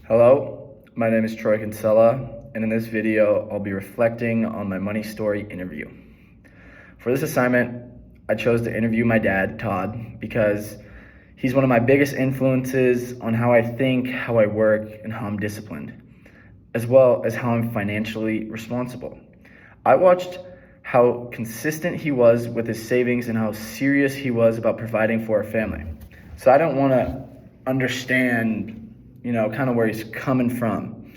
Hello, my name is Kinsella, and in this video, I'll be reflecting on my money story interview. For this assignment, I chose to interview my dad, Todd, because he's one of my biggest influences on how I think, how I work, and how I'm disciplined, as well as how I'm financially responsible. I watched how consistent he was with his savings and how serious he was about providing for our family. So I don't want to understand kind of where he's coming from.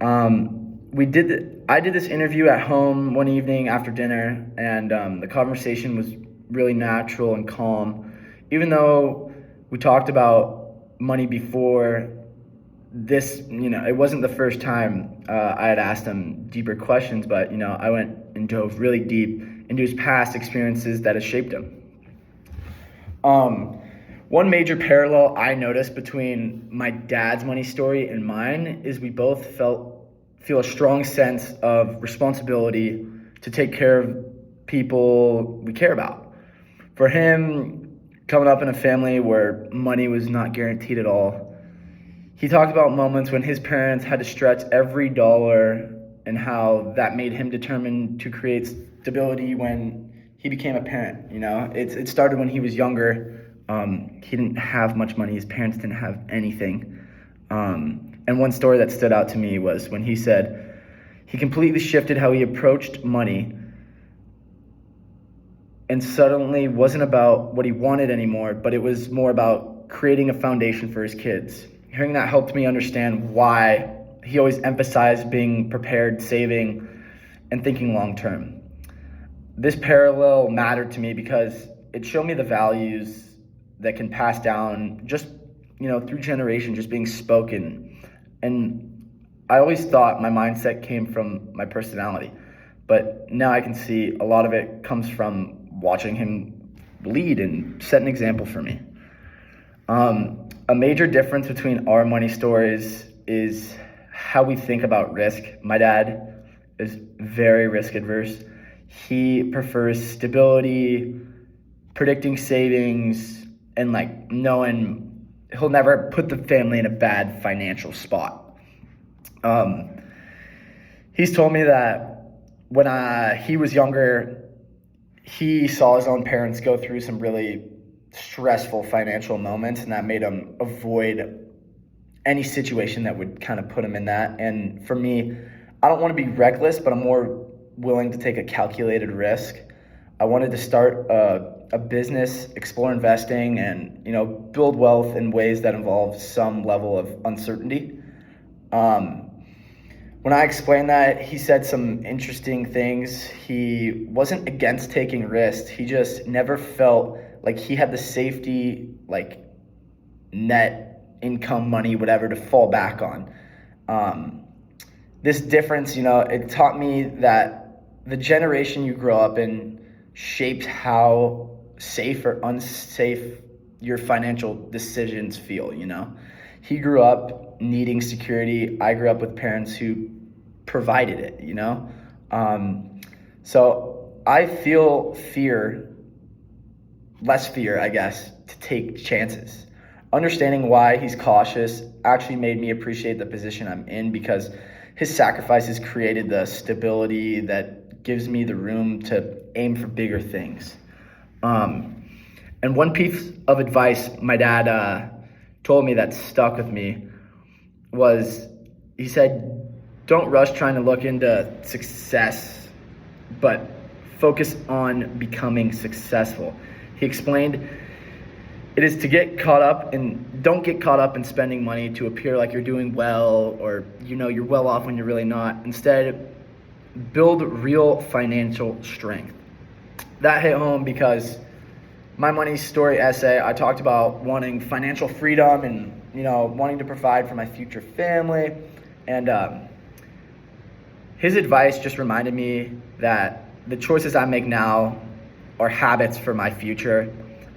I did this interview at home one evening after dinner, and the conversation was really natural and calm. Even though we talked about money before, it wasn't the first time I had asked him deeper questions, but, I went and dove really deep into his past experiences that has shaped him. One major parallel I noticed between my dad's money story and mine is we both feel a strong sense of responsibility to take care of people we care about. For him, coming up in a family where money was not guaranteed at all, he talked about moments when his parents had to stretch every dollar and how that made him determined to create stability when he became a parent. It started when he was younger. He didn't have much money. His parents didn't have anything. And one story that stood out to me was when he said he completely shifted how he approached money and suddenly wasn't about what he wanted anymore, but it was more about creating a foundation for his kids. Hearing that helped me understand why he always emphasized being prepared, saving, and thinking long term. This parallel mattered to me because it showed me the values that can pass down just, through generations, just being spoken. And I always thought my mindset came from my personality, but now I can see a lot of it comes from watching him lead and set an example for me. A major difference between our money stories is how we think about risk. My dad is very risk adverse. He prefers stability, predicting savings, and knowing he'll never put the family in a bad financial spot. He's told me that when he was younger, he saw his own parents go through some really stressful financial moments, and that made him avoid any situation that would kind of put him in that. And for me, I don't want to be reckless, but I'm more willing to take a calculated risk. I wanted to start a business, explore investing, and build wealth in ways that involve some level of uncertainty. When I explained that, he said some interesting things. He wasn't against taking risks. He just never felt like he had the safety, net income, money, whatever, to fall back on. This difference, it taught me that the generation you grow up in shapes how safe or unsafe your financial decisions feel. He grew up needing security. I grew up with parents who provided it. So I feel less fear, I guess, to take chances. Understanding why he's cautious actually made me appreciate the position I'm in, because his sacrifices created the stability that gives me the room to aim for bigger things. And one piece of advice my dad told me that stuck with me was, he said, don't rush trying to look into success, but focus on becoming successful. He explained it is to don't get caught up in spending money to appear like you're doing well, or you're well off when you're really not. Instead, build real financial strength. That hit home because my money story essay, I talked about wanting financial freedom and, wanting to provide for my future family. And his advice just reminded me that the choices I make now are habits for my future.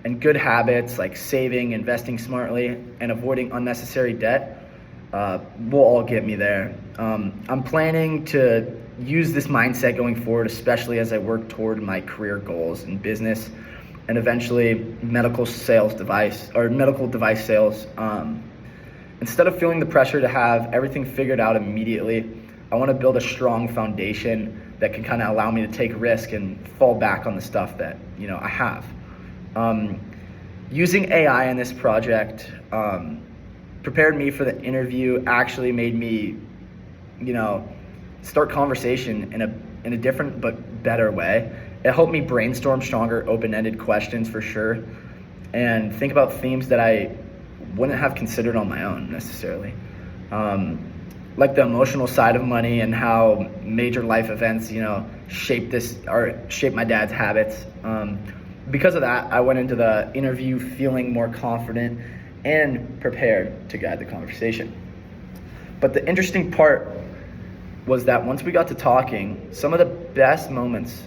And good habits like saving, investing smartly, and avoiding unnecessary debt will all get me there. I'm planning to use this mindset going forward, especially as I work toward my career goals in business and eventually medical device sales. Instead of feeling the pressure to have everything figured out immediately, I want to build a strong foundation that can kind of allow me to take risk and fall back on the stuff that I have. Using AI in this project prepared me for the interview. Actually made me, start conversation in a different but better way. It helped me brainstorm stronger, open-ended questions for sure, and think about themes that I wouldn't have considered on my own necessarily. Like the emotional side of money and how major life events, shape my dad's habits. Because of that, I went into the interview feeling more confident and prepared to guide the conversation. But the interesting part was that once we got to talking, some of the best moments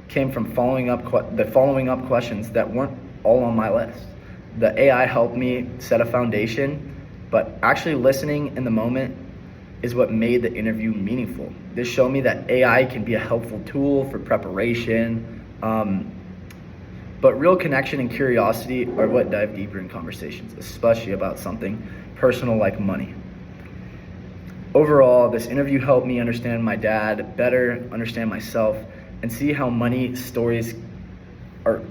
came from following up questions that weren't all on my list. The AI helped me set a foundation, but actually listening in the moment is what made the interview meaningful. This showed me that AI can be a helpful tool for preparation, but real connection and curiosity are what dive deeper in conversations, especially about something personal like money. Overall, this interview helped me understand my dad better, understand myself, and see how money stories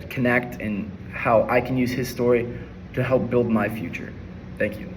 connect and how I can use his story to help build my future. Thank you.